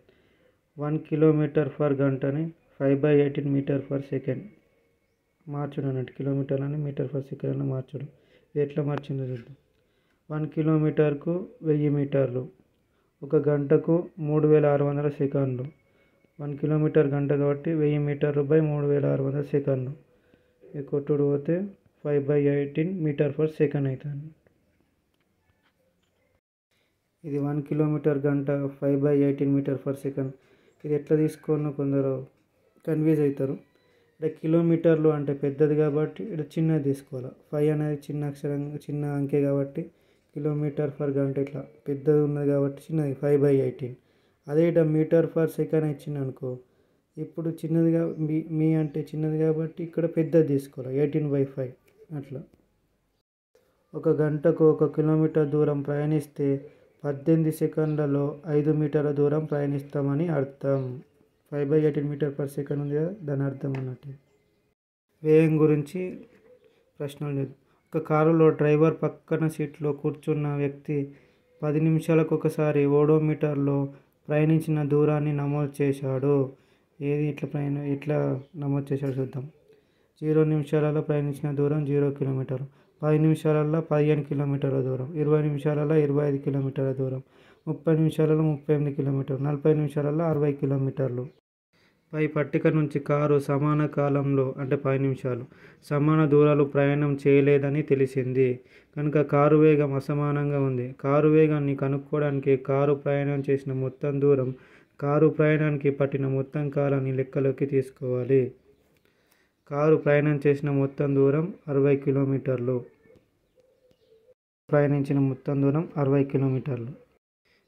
1 కిలోమీటర్ పర్ గంటని 5/18 మీటర్ పర్ సెకండ్ మార్చుడు అన్నట్టు. కిలోమీటర్లని మీటర్ పర్ సెకండ్ మార్చుడు. ఇది ఎట్లా మార్చిందో చూద్దాం. 1 కిలోమీటర్కు 1000 మీటర్లు, 1 గంటకు 3600 సెకండ్లు. 1 కిలోమీటర్ గంట కాబట్టి 1000 మీటర్లు బై 3600 సెకండ్లు. ఇది కొట్టుడు పోతే 5/18 మీటర్ పర్ సెకండ్ అవుతుంది. ఇది 1 కిలోమీటర్ గంట 5/18 మీటర్ పర్ సెకండ్. ఇది ఎట్లా తీసుకోవాలో కొందరు కన్ఫ్యూజ్ అవుతారు. అంటే కిలోమీటర్లు అంటే పెద్దది కాబట్టి ఇక్కడ చిన్నది తీసుకోవాలి. 5 అనేది చిన్న అంకె కాబట్టి కిలోమీటర్ పర్ గంట ఇట్లా పెద్దది ఉన్నది కాబట్టి చిన్నది 5/18. అదే ఇట్లా మీటర్ పర్ సెకండ్ ఇచ్చింది అనుకో, ఇప్పుడు చిన్నదిగా మీ అంటే చిన్నది కాబట్టి ఇక్కడ పెద్దది తీసుకోవాలి 18/5 అట్లా. 1 గంటకు 1 కిలోమీటర్ దూరం ప్రయాణిస్తే 18 సెకండ్లలో 5 మీటర్ల దూరం ప్రయాణిస్తామని అర్థం. 5/18 మీటర్ పర్ సెకండ్ ఉంది కదా, దాని అర్థం అన్నట్టు. వేగం గురించి ప్రశ్నలు లేదు. ఒక కారులో డ్రైవర్ పక్కన సీట్లో కూర్చున్న వ్యక్తి 10 నిమిషాలకు ఒకసారి ఓడోమీటర్లో ప్రయాణించిన దూరాన్ని నమోదు చేశాడు. ఇట్లా నమోదు చేశాడు చూద్దాం. 0 నిమిషాలలో ప్రయాణించిన దూరం 0 కిలోమీటర్లు, 10 నిమిషాలలో 15 కిలోమీటర్ల దూరం, 20 నిమిషాలలో 25 కిలోమీటర్ల దూరం, 30 నిమిషాలలో 38 కిలోమీటర్లు, 40 నిమిషాలలో 60 కిలోమీటర్లు. పై పట్టిక నుంచి కారు సమాన కాలంలో అంటే 10 నిమిషాలు సమాన దూరాలు ప్రయాణం చేయలేదని తెలిసింది కనుక కారు వేగం అసమానంగా ఉంది. కారు వేగాన్ని కనుక్కోవడానికి కారు ప్రయాణం చేసిన మొత్తం దూరం, కారు ప్రయాణానికి పట్టిన మొత్తం కాలాన్ని లెక్కలోకి తీసుకోవాలి. కారు ప్రయాణం చేసిన మొత్తం దూరం 60 కిలోమీటర్లు. ప్రయాణించిన మొత్తం దూరం 60 కిలోమీటర్లు.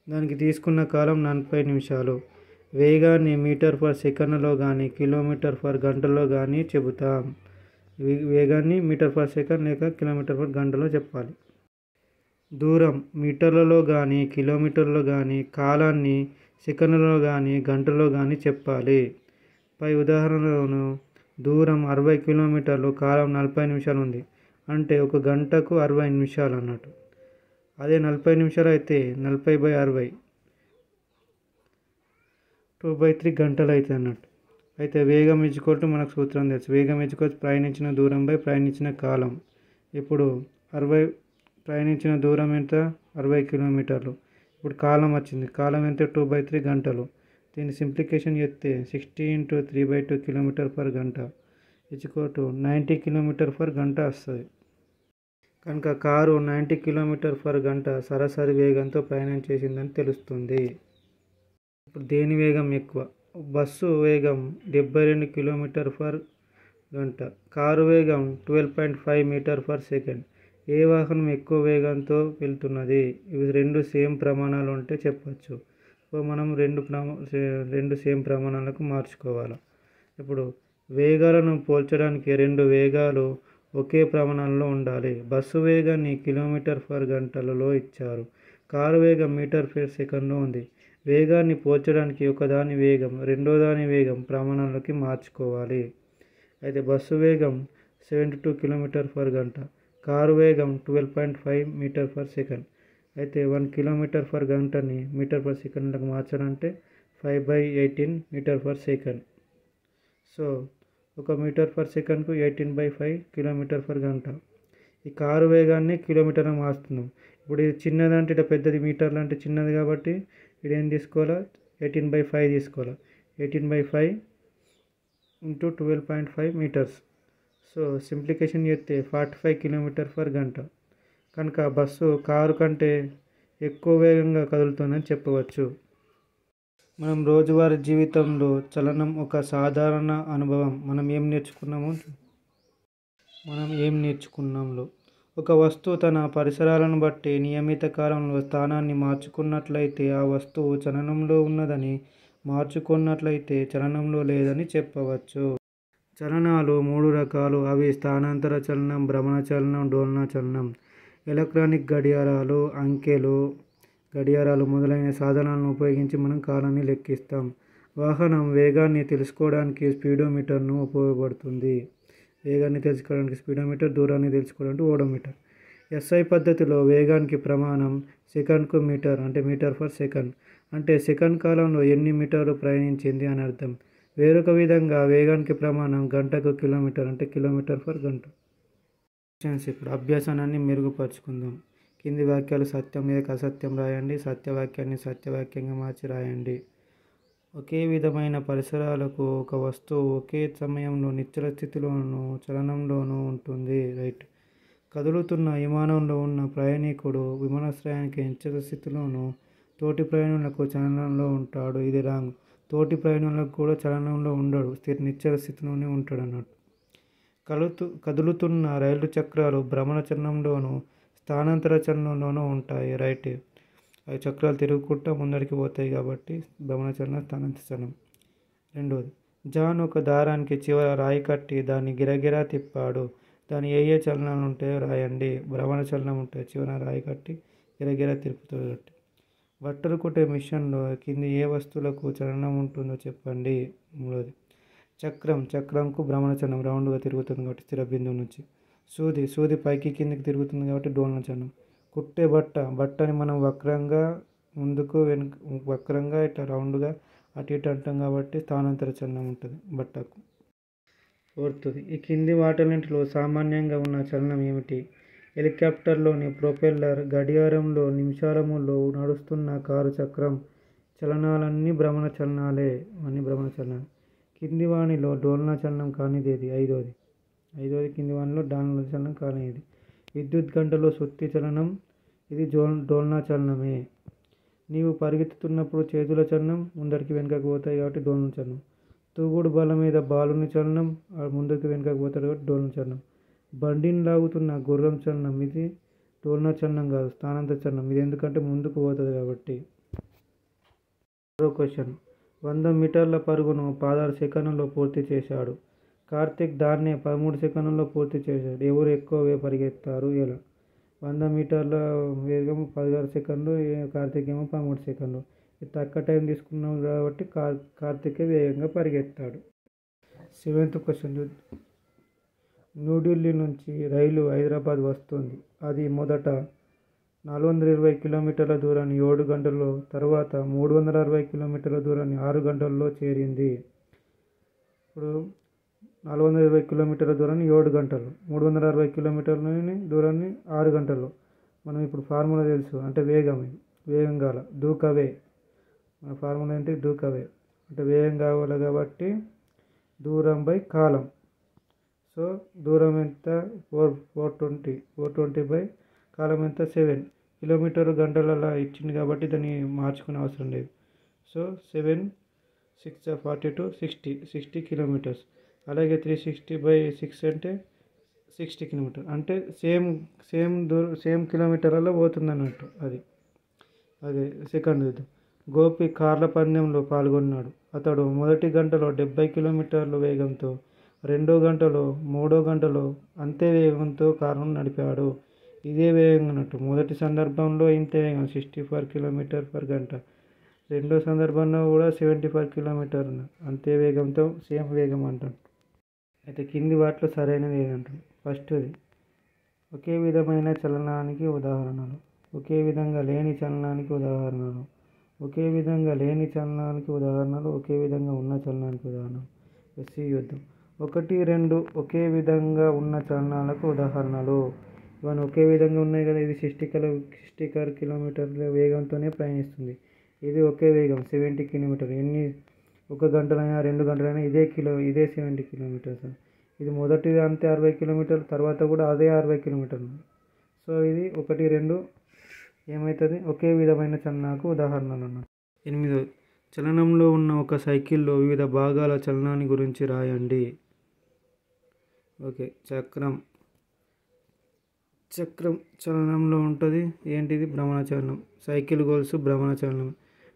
దానికి తీసుకున్న కాలం 40 నిమిషాలు. వేగాన్ని మీటర్ పర్ సెకండ్లో కానీ కిలోమీటర్ పర్ గంటలో కానీ చెబుతాం. వేగాన్ని మీటర్ పర్ సెకండ్ లేక కిలోమీటర్ పర్ గంటలో చెప్పాలి. దూరం మీటర్లలో కానీ కిలోమీటర్లో కానీ, కాలాన్ని సెకండ్లలో కానీ గంటలో కానీ చెప్పాలి. పై ఉదాహరణలోను దూరం 60 కిలోమీటర్లు, కాలం 40 నిమిషాలు ఉంది అంటే ఒక గంటకు 60 నిమిషాలు అన్నట్టు. అదే 40 నిమిషాలు అయితే 40/60 2/3 గంటలు అవుతుంది అన్నట్టు. అయితే వేగం ఈజ్ఈక్వల్ మనకు సూత్రం తెలుసు. వేగం ఈజ్ఈక్వల్ ప్రయాణించిన దూరం బై ప్రయాణించిన కాలం. ఇప్పుడు 60 ప్రయాణించిన దూరం ఎంత? 60 కిలోమీటర్లు. ఇప్పుడు కాలం వచ్చింది. కాలం ఎంత? 2/3 గంటలు. దీన్ని సింప్లికేషన్ చేస్తే 60 × 3/2 కిలోమీటర్ పర్ గంట ఈజ్ఈక్వల్ 90 కిలోమీటర్ పర్ గంట వస్తుంది. కనుక కారు 90 కిలోమీటర్ పర్ గంట సరాసరి వేగంతో ప్రయాణం చేసిందని తెలుస్తుంది. ఇప్పుడు దేని వేగం ఎక్కువ? బస్సు వేగం 72 కిలోమీటర్ పర్ గంట, కారు వేగం 12.5 మీటర్ పర్ సెకండ్. ఏ వాహనం ఎక్కువ వేగంతో వెళ్తున్నది? ఇవి రెండు సేమ్ ప్రమాణాలు ఉంటే చెప్పచ్చు. మనం రెండు సేమ్ ప్రమాణాలకు మార్చుకోవాలి. ఇప్పుడు వేగాలను పోల్చడానికి రెండు వేగాలు ఒకే ప్రమాణంలో ఉండాలి. బస్సు వేగాన్ని కిలోమీటర్ పర్ గంటలలో ఇచ్చారు. కారు వేగం మీటర్ పర్ సెకండ్లో ఉంది. వేగాన్ని పోల్చడానికి ఒకదాని వేగం రెండో దాని వేగం ప్రమాణంలోకి మార్చుకోవాలి. అయితే బస్సు వేగం 72 కిలోమీటర్ పర్ గంట, కారు వేగం 12.5 మీటర్ పర్ సెకండ్. అయితే 1 కిలోమీటర్ పర్ గంటని మీటర్ పర్ సెకండ్లకు మార్చాలంటే 5/18 metre per second. So 1 metre per సెకండ్కు 18/5 కిలోమీటర్ పర్ గంట. ఈ కారు వేగాన్ని కిలోమీటర్లో మార్చుతున్నాం. ఇప్పుడు ఇది చిన్నదంటే ఇట్లా, పెద్దది మీటర్లు అంటే చిన్నది కాబట్టి ఇది ఏం తీసుకోవాలా? 18/5 తీసుకోవాలి. 18/5 × 12.5 మీటర్స్. సో సింప్లికేషన్ చేస్తే 45 కిలోమీటర్ పర్ గంట. కనుక బస్సు కారు కంటే ఎక్కువ వేగంగా కదులుతుందని చెప్పవచ్చు. మనం రోజువారీ జీవితంలో చలనం ఒక సాధారణ అనుభవం. మనం ఏం నేర్చుకున్నాంలో ఒక వస్తువు తన పరిసరాలను బట్టి నియమిత కాలంలో స్థానాన్ని మార్చుకున్నట్లయితే ఆ వస్తువు చలనంలో ఉన్నదని, మార్చుకున్నట్లయితే చలనంలో లేదని చెప్పవచ్చు. చలనాలు 3 రకాలు. అవి స్థానాంతర చలనం, భ్రమణ చలనం, డోలన చలనం. ఎలక్ట్రానిక్ గడియారాలు, అంకెలు గడియారాలు మొదలైన సాధనాలను ఉపయోగించి మనం కాలాన్ని లెక్కిస్తాం. వాహనం వేగాన్ని తెలుసుకోవడానికి స్పీడోమీటర్ను ఉపయోగపడుతుంది. వేగాన్ని తెలుసుకోవడానికి స్పీడోమీటర్, దూరాన్ని తెలుసుకోవడానికి ఓడోమీటర్. SI పద్ధతిలో వేగానికి ప్రమాణం సెకండ్కు మీటర్ అంటే మీటర్ పర్ సెకండ్. అంటే సెకండ్ కాలంలో ఎన్ని మీటర్లు ప్రయాణించింది అని అర్థం. వేరొక విధంగా వేగానికి ప్రమాణం గంటకు కిలోమీటర్ అంటే కిలోమీటర్ పర్ గంట. ఇప్పుడు అభ్యాసాన్ని మెరుగుపరుచుకుందాం. కింది వాక్యాలు సత్యం లేదా అసత్యం రాయండి. సత్యవాక్యాన్ని సత్యవాక్యంగా మార్చి రాయండి. ఒకే విధమైన పరిసరాలకు ఒక వస్తువు ఒకే సమయంలో నిశ్చల స్థితిలోనూ చలనంలోనూ ఉంటుంది. రైట్. కదులుతున్న విమానంలో ఉన్న ప్రయాణికుడు విమానాశ్రయానికి నిశ్చల స్థితిలోనూ తోటి ప్రయాణికులకు చలనంలో ఉంటాడు. ఇది రాంగ్. తోటి ప్రయాణికులకు కూడా చలనంలో ఉండడు, నిశ్చల స్థితిలోనే ఉంటాడు అన్నట్టు. కదులుతున్న రైలు చక్రాలు భ్రమణ చలనంలోనూ స్థానాంతర చలనంలోనూ ఉంటాయి. రైట్. అవి చక్రాలు తిరుగుకుంటూ ముందడికి పోతాయి కాబట్టి భ్రమణ చలనం, స్థానాంతర చలనం. రెండోది, జాన్ ఒక దారానికి చివర రాయి కట్టి దాన్ని గిరగిరా తిప్పాడు. దాని ఏ చలనాలు ఉంటాయో రాయండి. భ్రమణ చలనం ఉంటాయి, చివర రాయి కట్టి గిరగిరా తిప్పుతాడు. బట్టలు కుట్టే మిషన్లో కింది ఏ వస్తువులకు చలనం ఉంటుందో చెప్పండి. మూడోది చక్రంకు భ్రమణ చలనం, రౌండ్గా తిరుగుతుంది కాబట్టి స్థిర బిందువు నుంచి. సూది పైకి కిందికి తిరుగుతుంది కాబట్టి డోలన చలనం. కుట్టే బట్టని మనం వక్రంగా ముందుకు వక్రంగా ఇట్లా రౌండ్గా అటు ఇటు అంటాం కాబట్టి స్థానాంతర చలనం ఉంటుంది బట్టకు. ఫోర్త్ది, ఈ కింది వాటన్నింటిలో సామాన్యంగా ఉన్న చలనం ఏమిటి? హెలికాప్టర్లోని ప్రొపెల్లర్, గడియారంలో నిమిషాలములో నడుస్తున్న కారు చక్రం చలనాలన్నీ భ్రమణ చలనాలే. కింది వానిలో డోలన చలనం కానిదేది? ఐదోది కింది వానిలో డోలన చలనం కానిది విద్యుత్ గంటలో సుత్తి చలనం, ఇది డోలన చలనమే. నీవు పరిగెత్తుతున్నప్పుడు చేతుల చలనం ముందరికి వెనుకకు పోతాయి కాబట్టి డోలన చలనం. తూగుడు బల మీద బాలుని చలనం ముందుకు వెనుకకు పోతాడు కాబట్టి డోలన చలనం. బండిని లాగుతున్న గుర్రం చలనం, ఇది డోలన చలనం కాదు, స్థానాంతర చలనం. ఇది ఎందుకంటే ముందుకు పోతుంది కాబట్టి. మరో క్వశ్చన్, 100 మీటర్ల పరుగును 16 సెకన్లలో పూర్తి చేశాడు. కార్తిక్ దాన్నే 13 సెకన్లలో పూర్తి చేశాడు. ఎవరు ఎక్కువ పరిగెత్తారు? ఎలా? 100 మీటర్ల వేగం 16 సెకండ్లు, కార్తిక్ ఏమో 13 సెకండ్లు. తక్కువ టైం తీసుకున్నాం కాబట్టి కార్తికే వేగంగా పరిగెత్తాడు. 7th క్వశ్చన్, న్యూఢిల్లీ నుంచి రైలు హైదరాబాద్ వస్తుంది. అది మొదట 420 కిలోమీటర్ల దూరాన్ని 7 గంటల్లో, తర్వాత 360 కిలోమీటర్ల దూరాన్ని 6 గంటల్లో చేరింది. ఇప్పుడు 420 కిలోమీటర్ల దూరాన్ని 7 గంటలు, 360 కిలోమీటర్ల దూరాన్ని 6 గంటల్లో. మనం ఇప్పుడు ఫార్ములా తెలుసు, అంటే వేగం కాల దూకవే. మన ఫార్ములా ఏంటి? దూకవే అంటే వేగం కావాలి కాబట్టి దూరం బై కాలం. సో దూరం ఎంత? 420 బై కాలం ఎంత? 7. కిలోమీటర్ గంటలలో ఇచ్చింది కాబట్టి దాన్ని మార్చుకునే అవసరం లేదు. So 7 6 42 60 kilometres. అలాగే 360 బై 6 అంటే 60 కిలోమీటర్. అంటే సేమ్ కిలోమీటర్లలో పోతుంది అన్నట్టు. అది సెకండ్. గోపి కార్ల పందెంలో పాల్గొన్నాడు. అతడు మొదటి గంటలో 70 కిలోమీటర్ల వేగంతో, రెండో గంటలో, మూడో గంటలో అంతే వేగంతో కారును నడిపాడు. ఇదే వేగం అన్నట్టు. మొదటి సందర్భంలో ఇంతే వేగం 64 కిలోమీటర్ పర్ గంట. రెండో సందర్భంలో కూడా 74 కిలోమీటర్ అంతే వేగంతో సేమ్ వేగం అంటాం. అయితే కింది వాటిలో సరైనది ఏదంటాం? ఫస్ట్ది, ఒకే విధమైన చలనానికి ఉదాహరణలు. ఒకే విధంగా లేని చలనానికి ఉదాహరణలు. ఒకే విధంగా లేని చలనానికి ఉదాహరణలు. ఒకే విధంగా ఉన్న చలనానికి ఉదాహరణలు. యుద్ధం. 1, 2 ఒకే విధంగా ఉన్న చలనాలకు ఉదాహరణలు. ఇవన్నీ ఒకే విధంగా ఉన్నాయి కదా. ఇది 60 కిలోమీటర్ల వేగంతోనే ప్రయాణిస్తుంది. ఇది ఒకే వేగం 70 కిలోమీటర్. 1 గంటలైనా 2 గంటలైనా ఇదే 70 కిలోమీటర్స్. ఇది మొదటిది అంతే 60 కిలోమీటర్లు, తర్వాత కూడా అదే 60 కిలోమీటర్లు. సో ఇది 1, 2 ఏమవుతుంది? ఒకే విధమైన చలనానికి ఉదాహరణలు అన్నమాట. 8. చలనంలో ఉన్న ఒక సైకిల్లో వివిధ భాగాల చలనాన్ని గురించి రాయండి. ఓకే, చక్రం చలనంలో ఉంటుంది. ఏంటిది? భ్రమణ చలనం. సైకిల్ గోల్స్ భ్రమణ చలనం.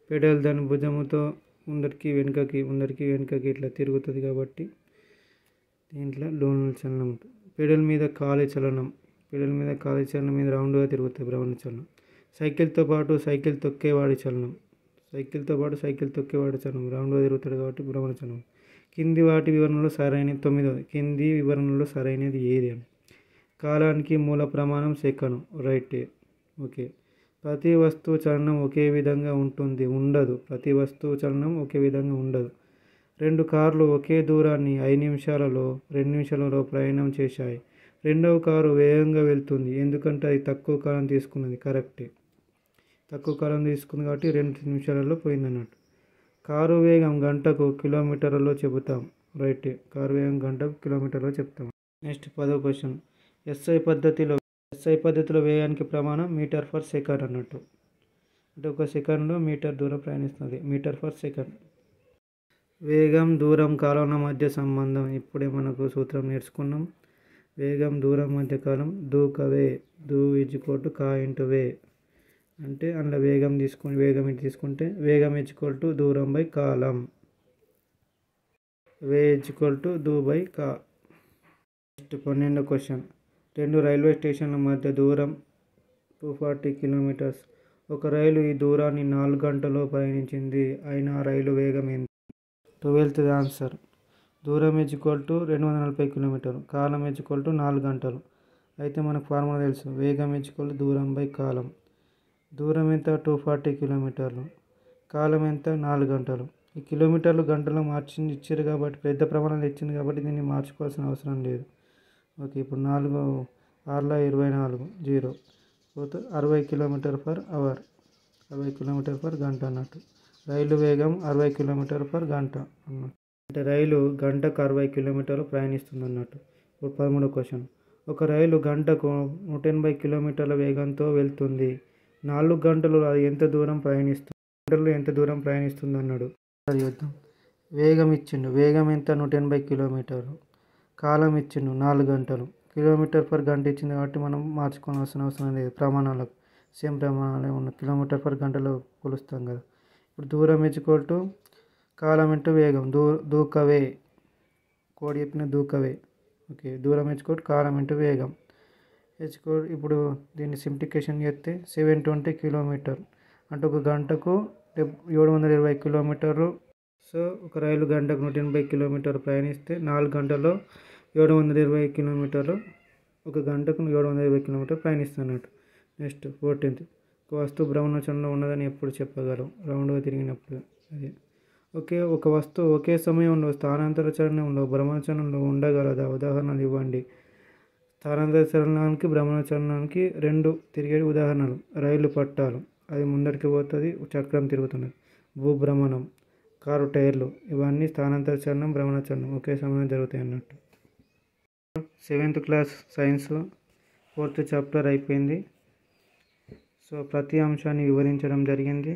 పెడల్ దాని భుజముతో ముందరికి వెనుకకి ఇట్లా తిరుగుతుంది కాబట్టి దీంట్లో డోలన చలనం ఉంటుంది. పెడల్ మీద కాలి చలనం మీద రౌండ్గా తిరుగుతుంది భ్రమణ చలనం. సైకిల్తో పాటు సైకిల్ తొక్కేవాడి చలనం రౌండ్గా తిరుగుతాడు కాబట్టి భ్రమణ చలనం. కింది వాటి వివరణలో సరైనది. 9. కింది వివరణలో సరైనది ఏది అని. కాలానికి మూల ప్రమాణం సెకను. రైటే. ఓకే. ప్రతి వస్తువు చలనం ఒకే విధంగా ఉండదు. ప్రతి వస్తువు చలనం ఒకే విధంగా ఉండదు. 2 కార్లు ఒకే దూరాన్ని 5 నిమిషాలలో 2 నిమిషాలలో ప్రయాణం చేశాయి. రెండవ కారు వేగంగా వెళ్తుంది ఎందుకంటే అది తక్కువ కాలం తీసుకున్నది. కరెక్టే. తక్కువ కాలం తీసుకుంది కాబట్టి 2 నిమిషాలలో పోయిందన్నట్టు. కారు వేగం గంటకు కిలోమీటర్లలో చెబుతాం. రైటే. కారు వేగం గంటకు కిలోమీటర్లో చెప్తాం. నెక్స్ట్ 10వ క్వశ్చన్. ఎస్ఐ పద్ధతిలో వేగానికి ప్రమాణం మీటర్ ఫర్ సెకండ్ అన్నట్టు. అంటే 1 సెకండ్లో మీటర్ దూరం ప్రయాణిస్తుంది. Meter per second. వేగం, దూరం, కాలంల మధ్య సంబంధం. ఇప్పుడే మనకు సూత్రం నేర్చుకున్నాం. వేగం, దూరం మధ్య కాలం. దూకవే. దూ = కా ఇంటూ వే. అంటే అందులో వేగం ఇటు తీసుకుంటే వేగం = దూరం బై కాలం. వే = దూ బై కా. Next 12వ question. 2 రైల్వే స్టేషన్ల మధ్య దూరం 240 కిలోమీటర్స్. ఒక రైలు ఈ దూరాన్ని 4 గంటల్లో ప్రయాణించింది. అయినా రైలు వేగం ఎంత? 12th answer. దూరం ఈక్వల్ టు 240 కిలోమీటర్లు, కాలం ఈక్వల్ టు 4 గంటలు. అయితే మనకు ఫార్ములా తెలుసు, వేగం ఈక్వల్ దూరం బై కాలం. దూరం ఎంత? 240 కిలోమీటర్లు. కాలం ఎంత? 4 గంటలు. ఈ కిలోమీటర్లు గంటలు మార్చింది ఇచ్చారు కాబట్టి, పెద్ద ప్రమాణాలు ఇచ్చింది కాబట్టి దీన్ని మార్చుకోవాల్సిన అవసరం లేదు. ఓకే, ఇప్పుడు 4 6 24 0 పోతే 60 kilometer per hour, 60 kilometer per గంట అన్నట్టు. రైలు వేగం 60 కిలోమీటర్ పర్ గంట అన్నట్టు. అంటే రైలు గంటకు 60 కిలోమీటర్లు ప్రయాణిస్తుంది అన్నట్టు. ఇప్పుడు 13వ క్వశ్చన్. ఒక రైలు గంటకు 180 కిలోమీటర్ల వేగంతో వెళ్తుంది. 4 గంటలు అది ఎంత దూరం ప్రయాణిస్తుంది అన్నాడు. అది చూద్దాం. వేగం ఇచ్చిండు, వేగం ఎంత? 180 కిలోమీటర్లు. కాలం ఇచ్చిండు 4 గంటలు. కిలోమీటర్ పర్ గంట ఇచ్చింది కాబట్టి మనం మార్చుకోవాల్సిన అవసరం లేదు. ప్రమాణాలకు సేమ్ ప్రమాణాలే ఉన్న కిలోమీటర్ పర్ గంటలో కొలుస్తాం కదా. ఇప్పుడు దూరం ఈక్వల్ టు కాలం ఇంటూ వేగం. దూకవే, కోడి చెప్పిన దూకవే. ఓకే, దూరం ఈక్వల్ కాలం ఇంటూ వేగం. ఇప్పుడు దీన్ని సింప్లిఫికేషన్ చేస్తే 720 కిలోమీటర్ అంటే ఒక గంటకు 720 కిలోమీటర్లు. సో ఒక రైలు గంటకు 180 కిలోమీటర్లు ప్రయాణిస్తే 4 గంటల్లో 720 కిలోమీటర్లు, ఒక గంటకు 720 కిలోమీటర్లు ప్రయాణిస్తున్నట్టు. Next 14th. ఒక వస్తువు భ్రమణచలనంలో ఉన్నదని ఎప్పుడు చెప్పగలం? రౌండ్గా తిరిగినప్పుడు. అది ఓకే. ఒక వస్తువు ఒకే సమయంలో స్థానాంతర చలనంలో భ్రమణచలనంలో ఉండగలదా? ఉదాహరణలు ఇవ్వండి. స్థానాంతర చలనానికి భ్రమణ చలనానికి 2 తిరిగే ఉదాహరణలు. రైలు పట్టాలు, అది ముందరికి పోతుంది, చక్రం తిరుగుతున్నది. భూభ్రమణం, కారు టైర్లు, ఇవన్నీ స్థానాంతర చలనం, భ్రమణ చలనం ఒకే సమయంలో జరుగుతాయి అన్నట్టు. 7th class science 4th chapter అయిపోయింది. సో ప్రతి అంశాన్ని వివరించడం జరిగింది.